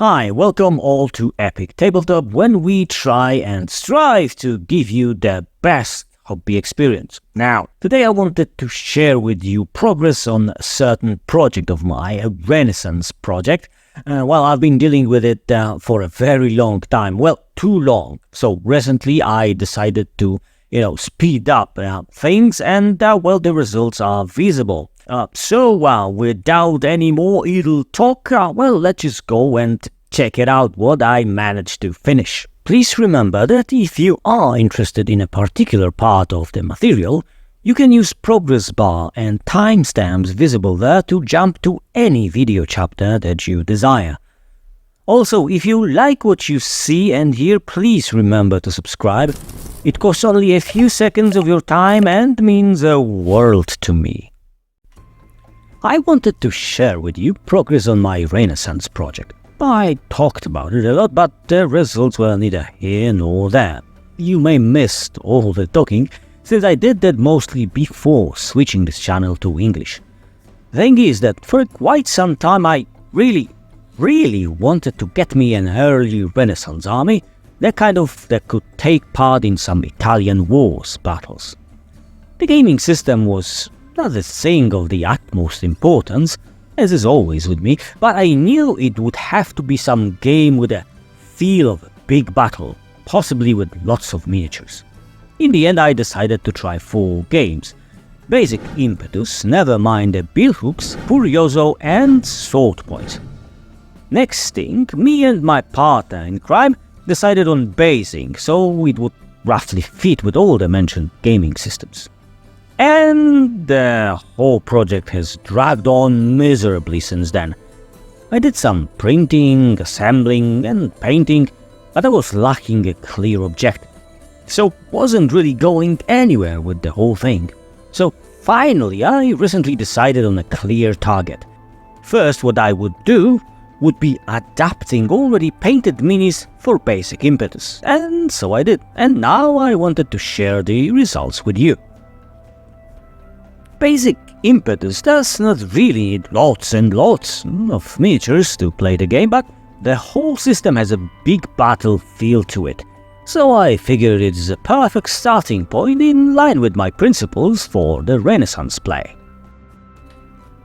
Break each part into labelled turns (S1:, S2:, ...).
S1: Hi, welcome all to Epic Tabletop, when we try and strive to give you the best hobby experience. Now, today I wanted to share with you progress on a certain project of mine, a Renaissance project. I've been dealing with it for a very long time, too long. So recently I decided to, speed up things and, the results are visible. Without any more idle talk, let's just go and check it out what I managed to finish. Please remember that if you are interested in a particular part of the material, you can use progress bar and timestamps visible there to jump to any video chapter that you desire. Also, if you like what you see and hear, please remember to subscribe. It costs only a few seconds of your time and means a world to me. I wanted to share with you progress on my Renaissance project. I talked about it a lot, but the results were neither here nor there. You may missed all the talking, since I did that mostly before switching this channel to English. The thing is that for quite some time I really wanted to get me an early Renaissance army, that could take part in some Italian wars battles. The gaming system was not a thing of the utmost importance, as is always with me, but I knew it would have to be some game with a feel of a big battle, possibly with lots of miniatures. In the end I decided to try 4 games: Basic Impetus, never mind the billhooks, Furioso and Sword Point. Next thing, me and my partner in crime decided on Basic, so it would roughly fit with all the mentioned gaming systems. And the whole project has dragged on miserably since then. I did some printing, assembling and painting, but I was lacking a clear objective, so wasn't really going anywhere with the whole thing. So finally I recently decided on a clear target. First, what I would do would be adapting already painted minis for Basic Impetus, and so I did, and now I wanted to share the results with you. Basic Impetus does not really need lots and lots of miniatures to play the game, but the whole system has a big battle feel to it, so I figured it's a perfect starting point in line with my principles for the Renaissance play.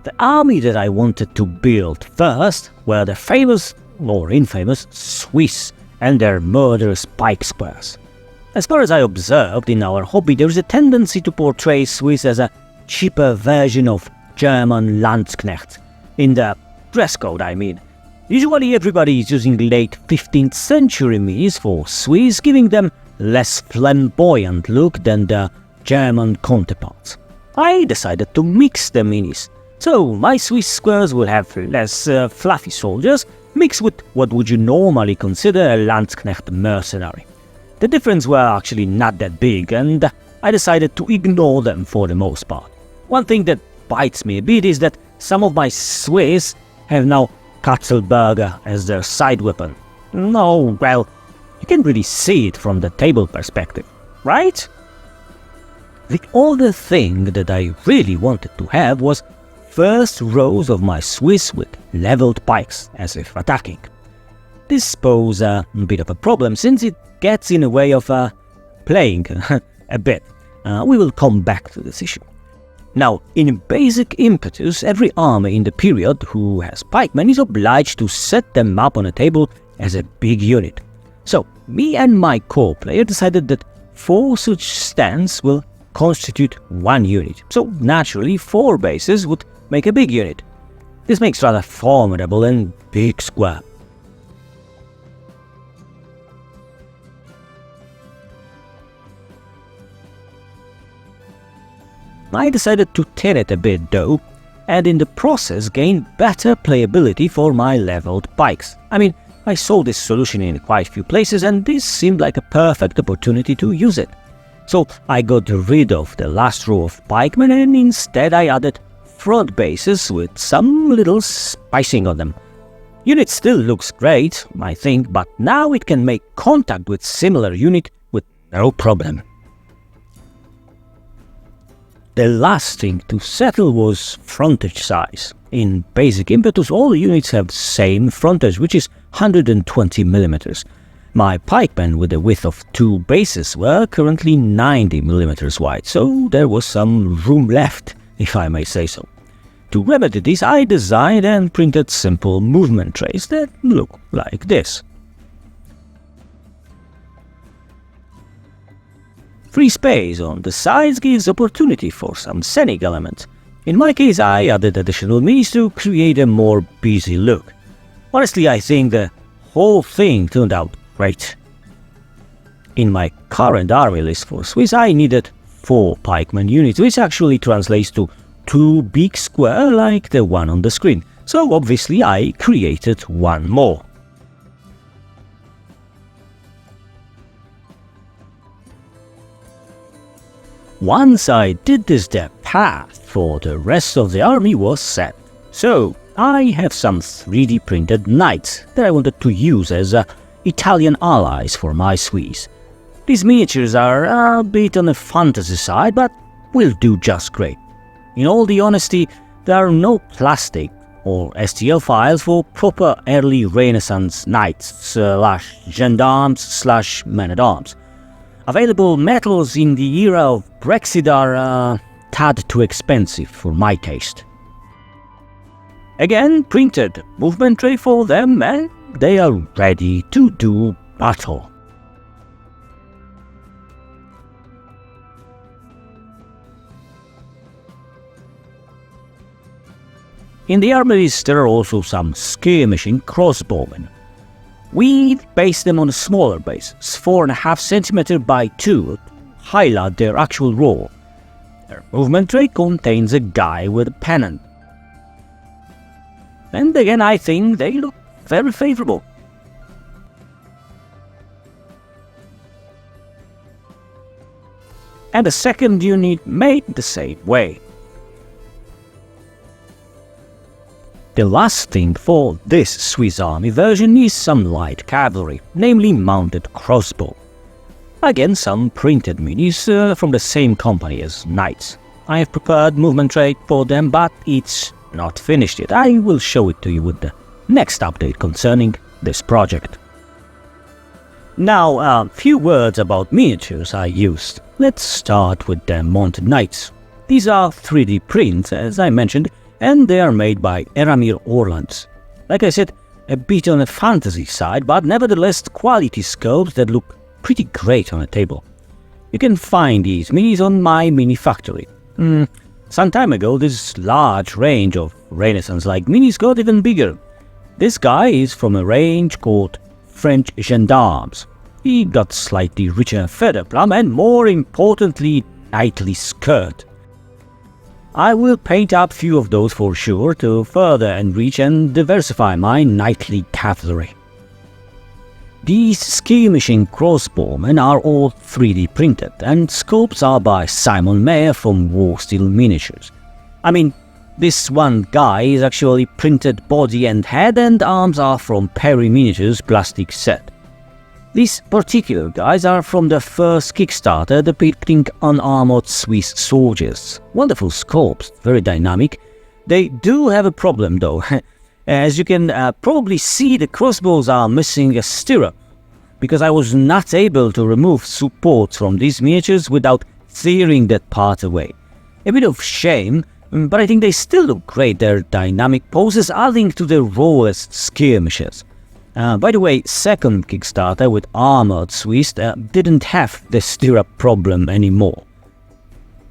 S1: The army that I wanted to build first were the famous or infamous Swiss and their murderous pike squares. As far as I observed in our hobby, there is a tendency to portray Swiss as a cheaper version of German Landsknecht, in the dress code I mean. Usually everybody is using late 15th century minis for Swiss, giving them less flamboyant look than the German counterparts. I decided to mix the minis, so my Swiss squares will have less fluffy soldiers mixed with what would you normally consider a Landsknecht mercenary. The difference were actually not that big, and I decided to ignore them for the most part. One thing that bites me a bit is that some of my Swiss have now Katzelberger as their side weapon. No, you can really see it from the table perspective, right? The other thing that I really wanted to have was first rows of my Swiss with leveled pikes, as if attacking. This poses a bit of a problem since it gets in the way of playing a bit. We will come back to this issue. Now, in Basic Impetus, every army in the period who has pikemen is obliged to set them up on a table as a big unit. So, me and my co-player decided that 4 such stands will constitute 1 unit, so naturally 4 bases would make a big unit. This makes rather formidable and big square. I decided to thin it a bit though, and in the process gain better playability for my leveled pikes. I mean, I saw this solution in quite a few places and this seemed like a perfect opportunity to use it. So I got rid of the last row of pikemen and instead I added front bases with some little spicing on them. Unit still looks great, I think, but now it can make contact with similar unit with no problem. The last thing to settle was frontage size. In basic Impetus, all the units have the same frontage, which is 120 mm. My pikemen with a width of 2 bases were currently 90 mm wide, so there was some room left, if I may say so. To remedy this, I designed and printed simple movement trays that look like this. Free space on the sides gives opportunity for some scenic elements. In my case, I added additional minis to create a more busy look. Honestly, I think the whole thing turned out great. In my current army list for Swiss, I needed 4 pikeman units, which actually translates to 2 big squares like the one on the screen. So obviously I created one more. Once I did this, the path for the rest of the army was set. So I have some 3D printed knights that I wanted to use as Italian allies for my Swiss. These miniatures are a bit on the fantasy side, but will do just great. In all the honesty, there are no plastic or STL files for proper early Renaissance knights / gendarmes / men-at-arms. Available metals in the era of Brexit are a tad too expensive for my taste. Again, printed movement tray for them and they are ready to do battle. In the armories there are also some skirmishing crossbowmen. We based them on a smaller base, 4.5 cm by 2, to highlight their actual role. Their movement tray contains a guy with a pennon. And again, I think they look very favorable. And the second unit made the same way. The last thing for this Swiss army version is some light cavalry, namely mounted crossbow. Again, some printed minis from the same company as knights. I have prepared movement tray for them, but it's not finished yet. I will show it to you with the next update concerning this project. Now, a few words about miniatures I used. Let's start with the mounted knights. These are 3D prints, as I mentioned, and they are made by Eramir Orlands. Like I said, a bit on the fantasy side, but nevertheless quality sculpts that look pretty great on a table. You can find these minis on my mini factory. Some time ago, this large range of Renaissance-like minis got even bigger. This guy is from a range called French Gendarmes. He got slightly richer feather plum and, more importantly, knightly skirt. I will paint up few of those for sure to further enrich and diversify my knightly cavalry. These skirmishing crossbowmen are all 3D printed, and sculpts are by Simon Mayer from War Steel Miniatures. I mean, this one guy is actually printed body and head, and arms are from Perry Miniatures plastic set. These particular guys are from the first Kickstarter depicting unarmored Swiss soldiers. Wonderful sculpts, very dynamic. They do have a problem though. As you can probably see, the crossbows are missing a stirrup, because I was not able to remove supports from these miniatures without tearing that part away. A bit of shame, but I think they still look great, their dynamic poses adding to the rawest skirmishes. By the way, second Kickstarter with armored Swiss didn't have the stirrup problem anymore.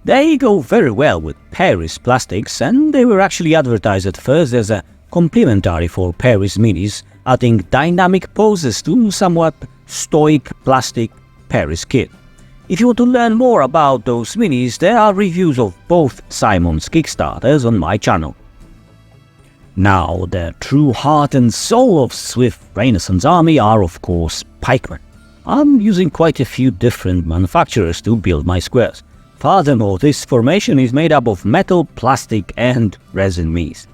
S1: They go very well with Paris plastics, and they were actually advertised at first as a complementary for Paris minis, adding dynamic poses to somewhat stoic plastic Paris kit. If you want to learn more about those minis, there are reviews of both Simon's Kickstarters on my channel. Now, the true heart and soul of Swiss Renaissance Army are of course pikemen. I'm using quite a few different manufacturers to build my squares. Furthermore, this formation is made up of metal, plastic and resin minis.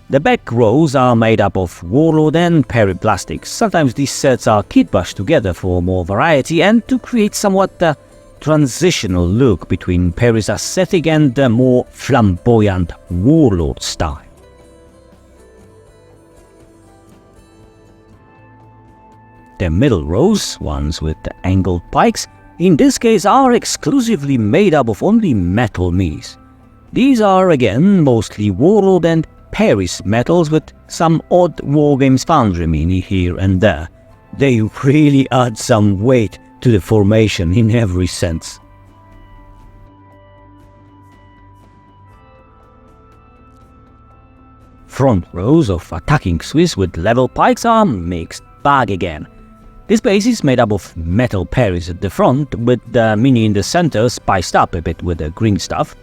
S1: The back rows are made up of Warlord and Perry plastics. Sometimes these sets are kit bashed together for more variety and to create somewhat transitional look between Paris aesthetic and the more flamboyant warlord style. The middle rows, ones with the angled pikes, in this case are exclusively made up of only metal minis. These are again mostly warlord and Paris metals with some odd Wargames Foundry mini here and there. They really add some weight to the formation in every sense. Front rows of attacking Swiss with level pikes are mixed bag again. This base is made up of metal Paris at the front, with the mini in the center spiced up a bit with the green stuff.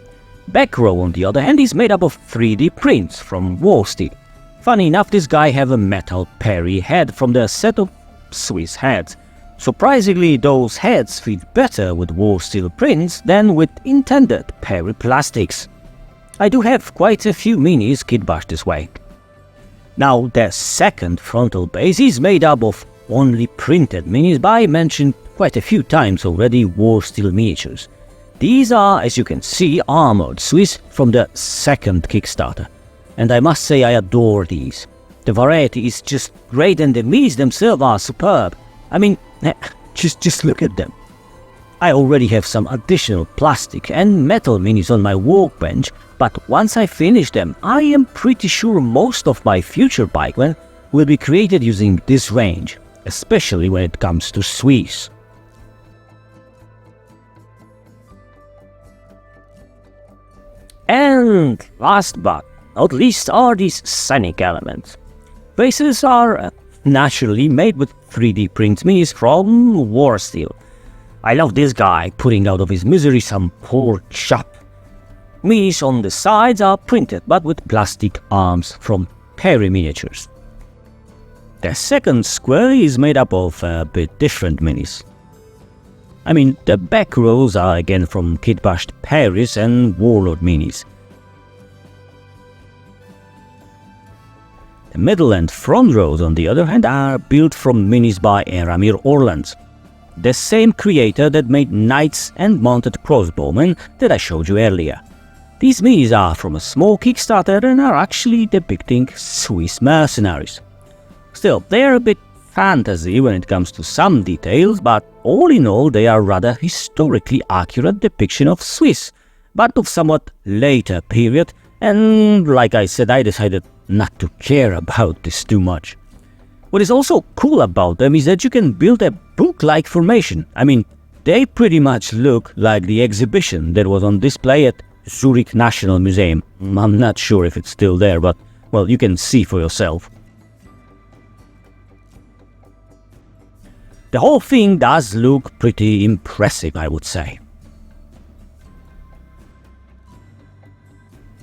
S1: Back row on the other hand is made up of 3D prints from War Steel. Funny enough, this guy have a metal Perry head from the set of Swiss heads. Surprisingly, those heads fit better with War Steel prints than with intended Perry plastics. I do have quite a few minis kitbashed this way. Now, the second frontal base is made up of only printed minis by mentioned quite a few times already War Steel miniatures. These are, as you can see, armored Swiss from the second Kickstarter, and I must say I adore these. The variety is just great and the minis themselves are superb. I mean, just look at them. I already have some additional plastic and metal minis on my workbench, but once I finish them, I am pretty sure most of my future bikemen will be created using this range, especially when it comes to Swiss. And last but not least are these scenic elements. Bases are naturally made with 3D print minis from War Steel. I love this guy putting out of his misery some poor chap. Minis on the sides are printed but with plastic arms from Perry Miniatures. The second square is made up of a bit different minis. I mean, the back rows are again from kitbashed Paris and Warlord minis. The middle and front rows, on the other hand, are built from minis by Eramir Orlands, the same creator that made knights and mounted crossbowmen that I showed you earlier. These minis are from a small Kickstarter and are actually depicting Swiss mercenaries. Still, they are a bit fantasy when it comes to some details, but all in all they are rather historically accurate depiction of Swiss, but of somewhat later period, and like I said, I decided not to care about this too much. What is also cool about them is that you can build a book-like formation. I mean, they pretty much look like the exhibition that was on display at Zurich National Museum. I'm not sure if it's still there, but, well, you can see for yourself. The whole thing does look pretty impressive, I would say.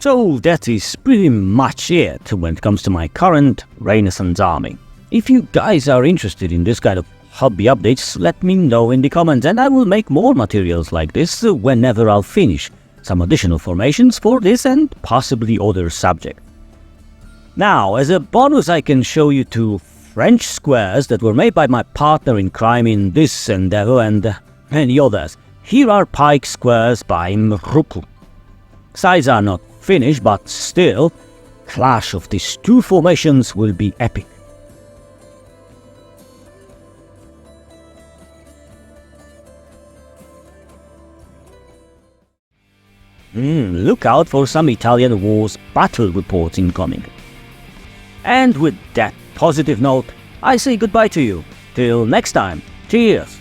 S1: So that is pretty much it when it comes to my current Renaissance army. If you guys are interested in this kind of hobby updates, let me know in the comments and I will make more materials like this whenever I'll finish some additional formations for this and possibly other subjects. Now, as a bonus, I can show you two French squares that were made by my partner in crime in this endeavor and many others. Here are pike squares by Mruppel. Sides are not finished, but still, clash of these two formations will be epic. Look out for some Italian Wars battle reports incoming. And with that positive note, I say goodbye to you. Till next time, cheers!